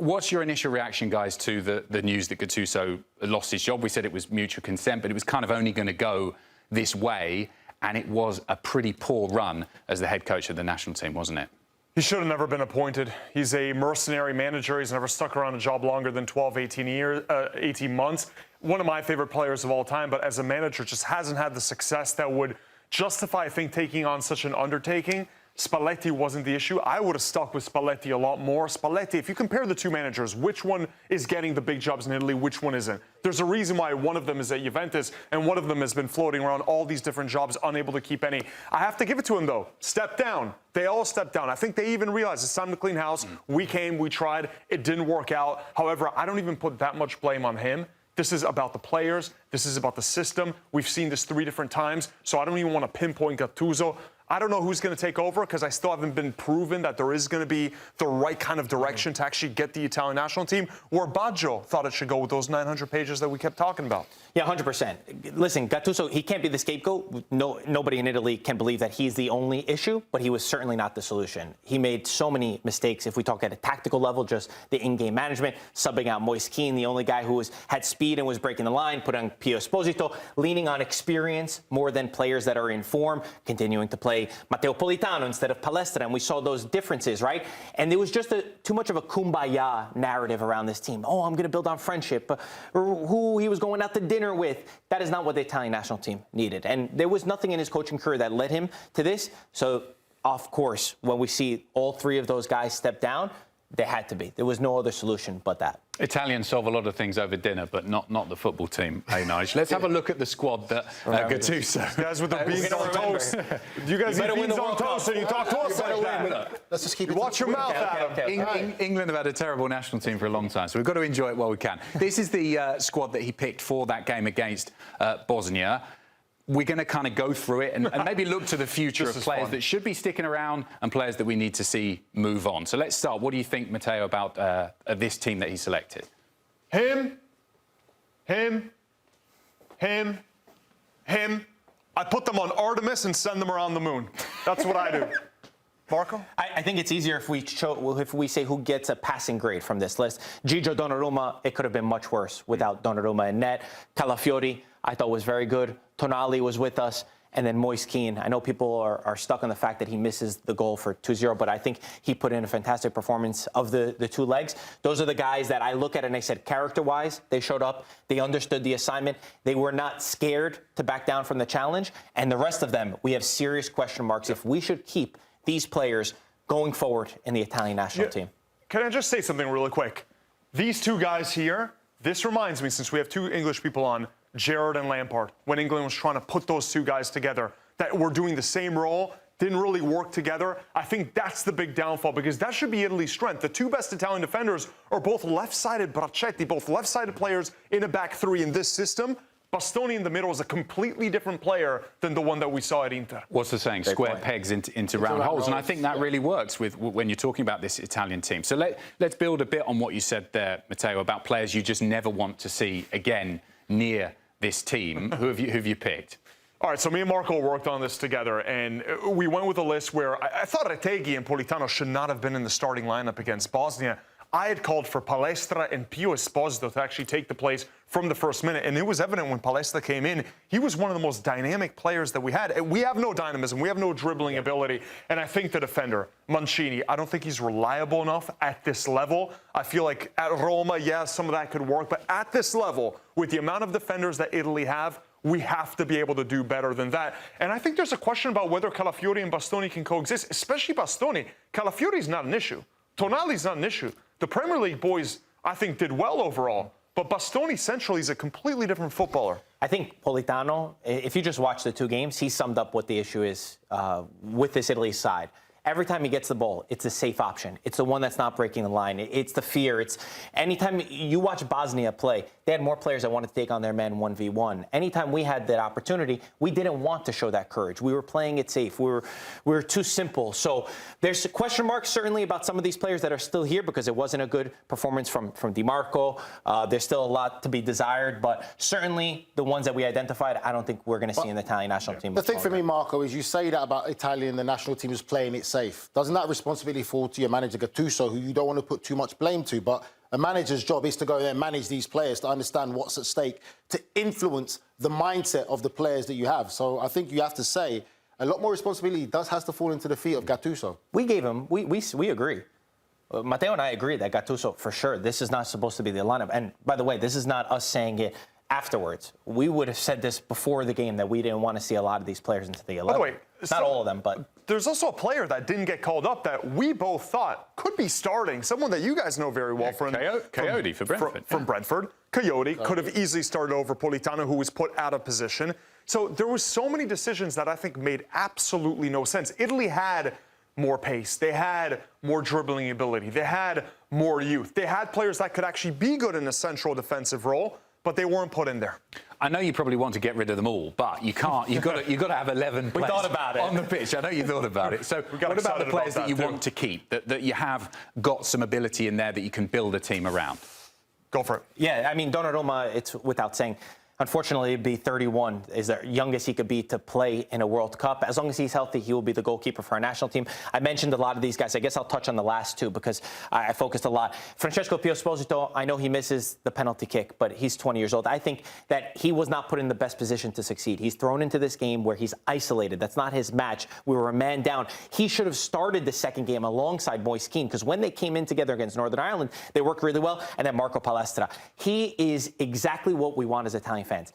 What's your initial reaction, guys, to the news that Gattuso lost his job? We said it was mutual consent, but it was kind of only going to go this way, and it was a pretty poor run as the head coach of the national team, wasn't it? He should have never been appointed. He's a mercenary manager. He's never stuck around a job longer than 12, 18 months. One of my favorite players of all time, but as a manager, just hasn't had the success that would justify, I think, taking on such an undertaking. Spalletti wasn't the issue. I would have stuck with Spalletti a lot more. Spalletti, if you compare the two managers, which one is getting the big jobs in Italy, which one isn't? There's a reason why one of them is at Juventus and one of them has been floating around all these different jobs, unable to keep any. I have to give it to him, though. Step down. They all stepped down. I think they even realized it's time to clean house. We came, we tried. It didn't work out. However, I don't even put that much blame on him. This is about the players. This is about the system. We've seen this 3 different times, so I don't even want to pinpoint Gattuso. I don't know who's going to take over because I still haven't been proven that there is going to be the right kind of direction to actually get the Italian national team, where Baggio thought it should go with those 900 pages that we kept talking about. Yeah, 100%. Listen, Gattuso, he can't be the scapegoat. Nobody in Italy can believe that he's the only issue, but he was certainly not the solution. He made so many mistakes. If we talk at a tactical level, just the in-game management, subbing out Moise Kean, the only guy who had speed and was breaking the line, put on Pio Esposito, leaning on experience more than players that are in form, continuing to play Matteo Politano instead of Palestra, and we saw those differences, right? And there was just too much of a kumbaya narrative around this team. Oh, I'm going to build on friendship, or who he was going out to dinner with. That is not what the Italian national team needed. And there was nothing in his coaching career that led him to this. So, of course, when we see all 3 of those guys step down, there had to be. There was no other solution but that. Italians solve a lot of things over dinner, but not the football team. Hey, Nigel. Let's have a look at the squad that Gattuso. Guys with the beans on toast. You guys eat beans on toast and you talk to us like that. Let's just keep it. Watch your mouth, Adam. England have had a terrible national team for a long time, so we've got to enjoy it while we can. This is the squad that he picked for that game against Bosnia. We're going to kind of go through it and maybe look to the future of players that should be sticking around and players that we need to see move on. So let's start. What do you think, Matteo, about this team that he selected? Him. I put them on Artemis and send them around the moon. That's what I do. Marco? I think it's easier if we say who gets a passing grade from this list. Gigio Donnarumma, it could have been much worse without Donnarumma in net. Calafiori, I thought was very good. Tonali was with us. And then Moise Kean. I know people are stuck on the fact that he misses the goal for 2-0, but I think he put in a fantastic performance of the 2 legs. Those are the guys that I look at and I said, character-wise, they showed up. They understood the assignment. They were not scared to back down from the challenge. And the rest of them, we have serious question marks if we should keep these players going forward in the Italian national team. Can I just say something really quick? These 2 guys here, this reminds me, since we have 2 English people on, Gerrard and Lampard, when England was trying to put those 2 guys together, that were doing the same role, didn't really work together. I think that's the big downfall, because that should be Italy's strength. The 2 best Italian defenders are both left-sided braccetti, both left-sided players in a back 3 in this system. Bastoni in the middle is a completely different player than the one that we saw at Inter. What's the saying? Square pegs into round holes. And I think that really works when you're talking about this Italian team. So let's build a bit on what you said there, Matteo, about players you just never want to see again near this team. Who have you picked? All right, so me and Marco worked on this together, and we went with a list where I thought Retegui and Politano should not have been in the starting lineup against Bosnia. I had called for Palestra and Pio Esposito to actually take the place from the first minute, and it was evident when Palestra came in, he was one of the most dynamic players that we had. We have no dynamism, we have no dribbling ability, and I think the defender, Mancini, I don't think he's reliable enough at this level. I feel like at Roma, yeah, some of that could work, but at this level, with the amount of defenders that Italy have, we have to be able to do better than that. And I think there's a question about whether Calafiori and Bastoni can coexist, especially Bastoni. Calafiori's not an issue. Tonali's not an issue. The Premier League boys, I think, did well overall. But Bastoni centrally is a completely different footballer. I think Politano, if you just watch the 2 games, he summed up what the issue is with this Italy side. Every time he gets the ball, it's a safe option. It's the one that's not breaking the line. It's the fear. It's anytime you watch Bosnia play, they had more players that wanted to take on their men 1v1. Anytime we had that opportunity, we didn't want to show that courage. We were playing it safe. We were too simple. So there's a question mark certainly about some of these players that are still here because it wasn't a good performance from Di Marco. There's still a lot to be desired, but certainly the ones that we identified, I don't think we're going to see in the Italian national team. The thing for me, Marco, is you say that about Italian, the national team is playing it safe. Doesn't that responsibility fall to your manager Gattuso, who you don't want to put too much blame to? But A manager's job is to go there and manage these players, to understand what's at stake, to influence the mindset of the players that you have. So I think you have to say a lot more responsibility has to fall into the feet of Gattuso. We agree. Matteo and I agree that Gattuso, for sure, this is not supposed to be the lineup. And by the way, this is not us saying it afterwards. We would have said this before the game that we didn't want to see a lot of these players into the 11. By the way, not all of them, but there's also a player that didn't get called up that we both thought could be starting. Someone that you guys know very well from Coyote for Brentford. From Brentford. Coyote could have easily started over Politano, who was put out of position. So there was so many decisions that I think made absolutely no sense. Italy had more pace. They had more dribbling ability. They had more youth. They had players that could actually be good in a central defensive role, but they weren't put in there. I know you probably want to get rid of them all, but you can't. You've got to have 11 players on the pitch. I know you thought about it. So what about the players that you want to keep, that you have got some ability in there that you can build a team around? Go for it. Yeah, I mean, Donnarumma, it's without saying, unfortunately, it'd be 31 is the youngest he could be to play in a World Cup. As long as he's healthy, he will be the goalkeeper for our national team. I mentioned a lot of these guys. I guess I'll touch on the last two because I focused a lot. Francesco Pio Esposito, I know he misses the penalty kick, but he's 20 years old. I think that he was not put in the best position to succeed. He's thrown into this game where he's isolated. That's not his match. We were a man down. He should have started the second game alongside Moise Kean because when they came in together against Northern Ireland, they worked really well. And then Marco Palestra. He is exactly what we want as Italian fans.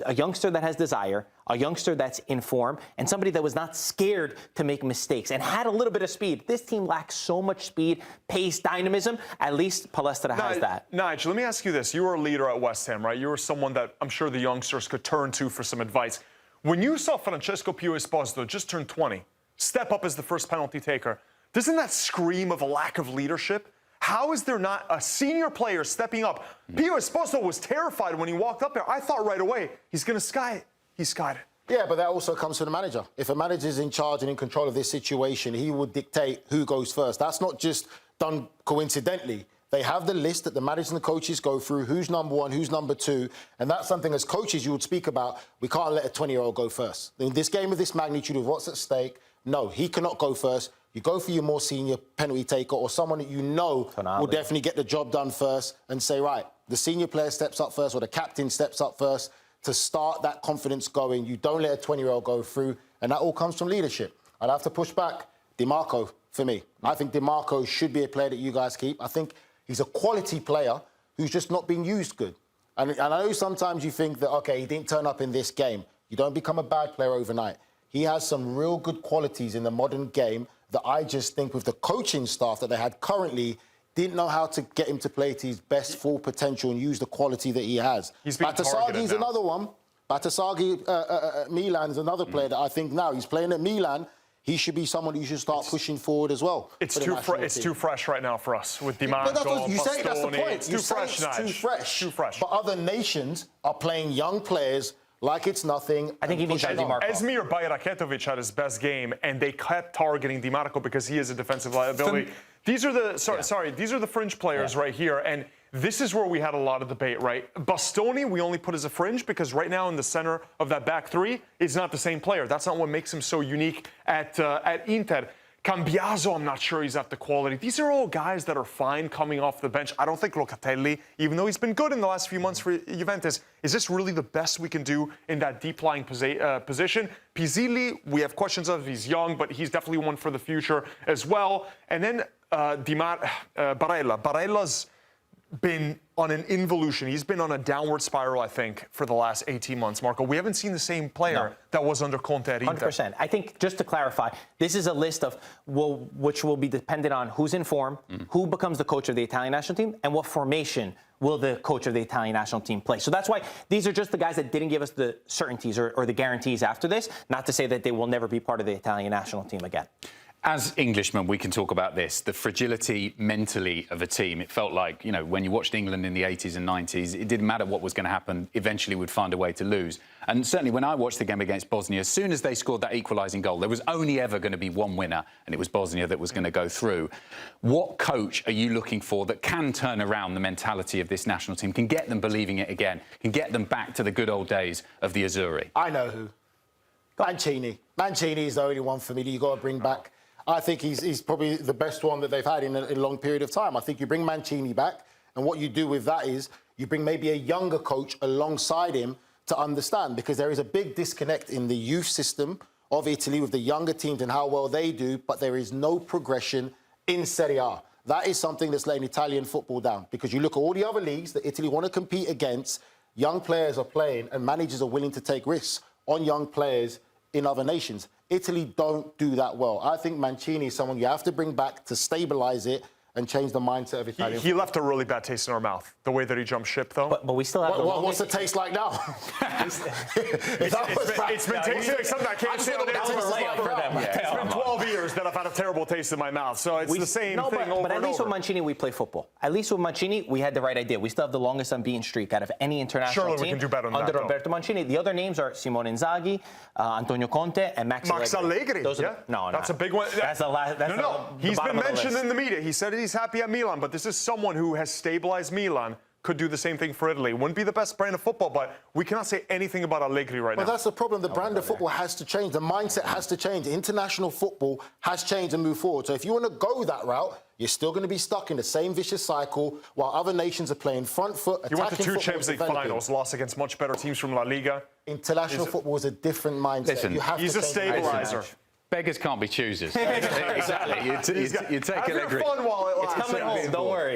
A youngster that has desire, a youngster that's in form, and somebody that was not scared to make mistakes and had a little bit of speed. This team lacks so much speed, pace, dynamism. At least Palestra has that. Nigel, let me ask you this. You were a leader at West Ham, right? You were someone that I'm sure the youngsters could turn to for some advice. When you saw Francesco Pio Esposito just turn 20, step up as the first penalty taker, doesn't that scream of a lack of leadership? How is there not a senior player stepping up? Pio Esposito was terrified when he walked up there. I thought right away, he's going to sky it. He skied it. Yeah, but that also comes from the manager. If a manager is in charge and in control of this situation, he would dictate who goes first. That's not just done coincidentally. They have the list that the managers and the coaches go through, who's number one, who's number two, and that's something as coaches you would speak about. We can't let a 20-year-old go first. In this game of this magnitude of what's at stake, no, he cannot go first. You go for your more senior penalty taker or someone that you know will definitely get the job done first and say, right, the senior player steps up first or the captain steps up first to start that confidence going. You don't let a 20-year-old go through, and that all comes from leadership. I'd have to push back DiMarco for me. I think DiMarco should be a player that you guys keep. I think he's a quality player who's just not being used good. And I know sometimes you think that, OK, he didn't turn up in this game. You don't become a bad player overnight. He has some real good qualities in the modern game that I just think with the coaching staff that they had currently didn't know how to get him to play to his best full potential and use the quality that he has. Batasaghi's another one. Batasaghi, Milan is another player that I think now he's playing at Milan. He should be someone you should start pushing forward as well. It's too fresh right now for us with DiMarco, you say that's the point. It's too fresh, Too fresh. But other nations are playing young players like it's nothing. I think he needs DiMarco. Esmir Bayraketovic had his best game, and they kept targeting DiMarco because he is a defensive liability. These are the these are the fringe players right here, and this is where we had a lot of debate, right? Bastoni, we only put as a fringe because right now in the center of that back three is not the same player. That's not what makes him so unique at Inter. Cambiaso, I'm not sure he's at the quality. These are all guys that are fine coming off the bench. I don't think Locatelli, even though he's been good in the last few months for Juventus, is this really the best we can do in that deep-lying position? Pizzilli, we have questions of. He's young, but he's definitely one for the future as well. And then Barella. Barella's been on an involution. He's been on a downward spiral, I think, for the last 18 months, Marco. We haven't seen the same player that was under Conte at Inter. 100%. I think, just to clarify, this is a list of which will be dependent on who's in form, who becomes the coach of the Italian national team, and what formation will the coach of the Italian national team play. So that's why these are just the guys that didn't give us the certainties or the guarantees after this, not to say that they will never be part of the Italian national team again. As Englishmen, we can talk about this, the fragility mentally of a team. It felt like, you know, when you watched England in the 80s and 90s, it didn't matter what was going to happen. Eventually, we'd find a way to lose. And certainly when I watched the game against Bosnia, as soon as they scored that equalising goal, there was only ever going to be one winner, and it was Bosnia that was going to go through. What coach are you looking for that can turn around the mentality of this national team, can get them believing it again, can get them back to the good old days of the Azzurri? I know who. Mancini. Mancini is the only one for me that you've got to bring back. I think he's probably the best one that they've had in a long period of time. I think you bring Mancini back And what you do with that is you bring maybe a younger coach alongside him to understand, because there is a big disconnect in the youth system of Italy with the younger teams and how well they do, but there is no progression in Serie A. That is something that's letting Italian football down, because you look at all the other leagues that Italy want to compete against, young players are playing and managers are willing to take risks on young players in other nations. Italy don't do that well. I think Mancini is someone you have to bring back to stabilise it and change the mindset of Italian He left a really bad taste in our mouth, the way that he jumped ship, though. But we still have what's the taste like now? It's been tasting like something I can't say on air. It's been 12 years that I've had a terrible taste in my mouth, so it's the same thing over but at and least over. with Mancini, we play football. At least with Mancini, we had the right idea. We still have the longest unbeaten streak out of any international Surely team we can do better than under that, Roberto Mancini. The other names are Simone Inzaghi, Antonio Conte, and Max Allegri. Those yeah. No, that's a big one. That's the last. That's No. the He's bottom been of the mentioned list. in the media. He said he's happy at Milan, but this is someone who has stabilized Milan, could do the same thing for Italy. Wouldn't be the best brand of football, but we cannot say anything about Allegri right now. But that's the problem. The brand of football has to change. The mindset has to change. International football has changed and moved forward. So if you want to go that route, you're still going to be stuck in the same vicious cycle while other nations are playing front foot, attacking You went to 2 football, Champions League developing. finals, lost against much better teams from La Liga. International football is a different mindset. Listen, you have he's to a change stabilizer. the Beggars can't be choosers. Exactly. You take Have your Allegri. fun while it lasts. It's coming home. Don't worry.